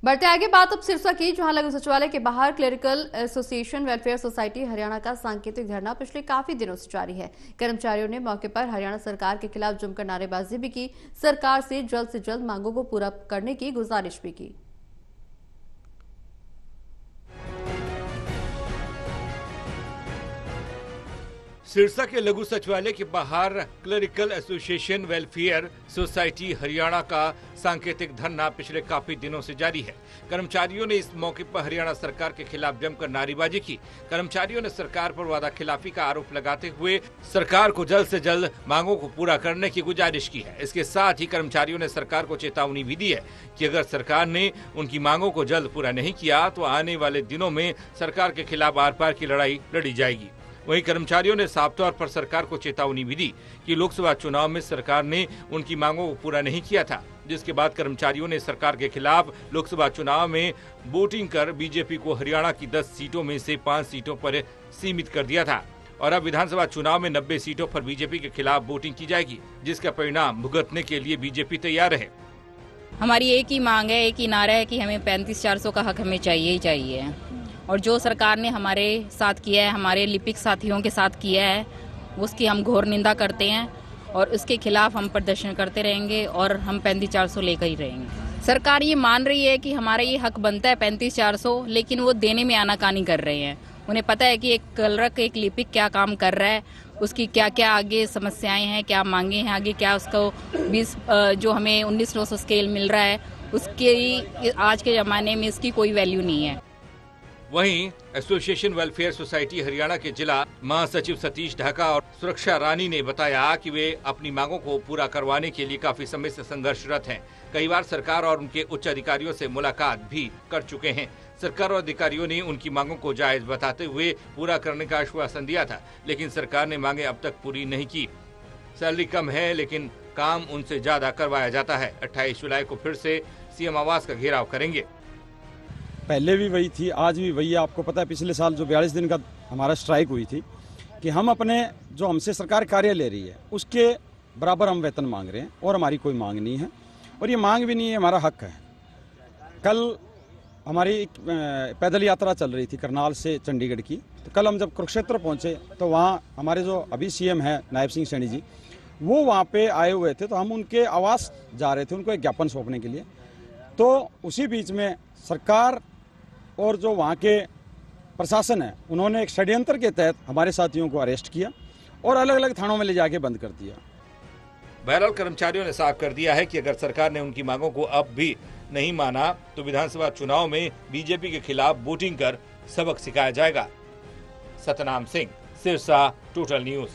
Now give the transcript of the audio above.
बढ़ते आगे बात अब सिरसा की, जहां लघु सचिवालय के बाहर clerical association welfare society Haryana का सांकेतिक धरना पिछले काफी दिनों से जारी है। कर्मचारियों ने मौके पर हरियाणा सरकार के खिलाफ जमकर नारेबाजी भी की, सरकार से जल्द मांगों को पूरा करने की गुजारिश भी की। सिरसा के लघु सचिवालय के बाहर clerical association welfare society Haryana का सांकेतिक धरना पिछले काफी दिनों से जारी है। कर्मचारियों ने इस मौके पर हरियाणा सरकार के खिलाफ जमकर नारेबाजी की। कर्मचारियों ने सरकार पर वादा खिलाफी का आरोप लगाते हुए सरकार को जल्द से जल्द मांगों को पूरा करने की गुजारिश की है। इसके साथ ही कर्मचारियों ने सरकार को चेतावनी भी दी है कि अगर सरकार ने उनकी मांगों को जल्द पूरा नहीं किया तो आने वाले दिनों में सरकार के खिलाफ आर पार की लड़ाई लड़ी जाएगी। वहीं कर्मचारियों ने साफ तौर पर सरकार को चेतावनी भी दी कि लोकसभा चुनाव में सरकार ने उनकी मांगों को पूरा नहीं किया था, जिसके बाद कर्मचारियों ने सरकार के खिलाफ लोकसभा चुनाव में वोटिंग कर बीजेपी को हरियाणा की 10 सीटों में से 5 सीटों पर सीमित कर दिया था और अब विधानसभा चुनाव में 90 सीटों पर बीजेपी के खिलाफ वोटिंग की जाएगी, जिसका परिणाम भुगतने के लिए बीजेपी तैयार है। हमारी एक ही मांग है, एक ही नारा है कि हमें 35,400 का हक हमें चाहिए ही चाहिए। और जो सरकार ने हमारे साथ किया है, हमारे लिपिक साथियों के साथ किया है, उसकी हम घोर निंदा करते हैं और उसके खिलाफ हम प्रदर्शन करते रहेंगे और हम 35,400 लेकर ही रहेंगे। सरकार ये मान रही है कि हमारा ये हक बनता है 35,400, लेकिन वो देने में आनाकानी कर रहे हैं। उन्हें पता है कि एक क्लर्क, एक लिपिक क्या काम कर रहा है, उसकी क्या क्या आगे समस्याएं हैं, क्या मांगे हैं, आगे क्या उसको 20 जो हमें 19,900 स्केल मिल रहा है, उसके आज के ज़माने में इसकी कोई वैल्यू नहीं है। वहीं एसोसिएशन वेलफेयर सोसाइटी हरियाणा के जिला महासचिव सतीश ढाका और सुरक्षा रानी ने बताया कि वे अपनी मांगों को पूरा करवाने के लिए काफी समय से संघर्षरत हैं। कई बार सरकार और उनके उच्च अधिकारियों से मुलाकात भी कर चुके हैं। सरकार और अधिकारियों ने उनकी मांगों को जायज बताते हुए पूरा करने का आश्वासन दिया था, लेकिन सरकार ने मांगे अब तक पूरी नहीं की। सैलरी कम है लेकिन काम उनसे ज्यादा करवाया जाता है। 28 जुलाई को फिर से सीएम आवास का घेराव करेंगे। पहले भी वही थी, आज भी वही है। आपको पता है पिछले साल जो 42 दिन का हमारा स्ट्राइक हुई थी कि हम अपने जो हमसे सरकार कार्य ले रही है उसके बराबर हम वेतन मांग रहे हैं और हमारी कोई मांग नहीं है और ये मांग भी नहीं है, हमारा हक है। कल हमारी पैदल यात्रा चल रही थी करनाल से चंडीगढ़ की, तो कल हम जब कुरुक्षेत्र पहुंचे तो वहाँ हमारे जो अभी सीएम है नायब सिंह सैनी जी, वो वहाँ पे आए हुए थे, तो हम उनके आवास जा रहे थे उनको एक ज्ञापन सौंपने के लिए। तो उसी बीच में सरकार और जो वहाँ के प्रशासन है उन्होंने एक षड्यंत्र के तहत हमारे साथियों को अरेस्ट किया और अलग अलग थानों में ले जाके बंद कर दिया। बहरहाल कर्मचारियों ने साफ कर दिया है कि अगर सरकार ने उनकी मांगों को अब भी नहीं माना तो विधानसभा चुनाव में बीजेपी के खिलाफ वोटिंग कर सबक सिखाया जाएगा। Satnam Singh, Sirsa, total news.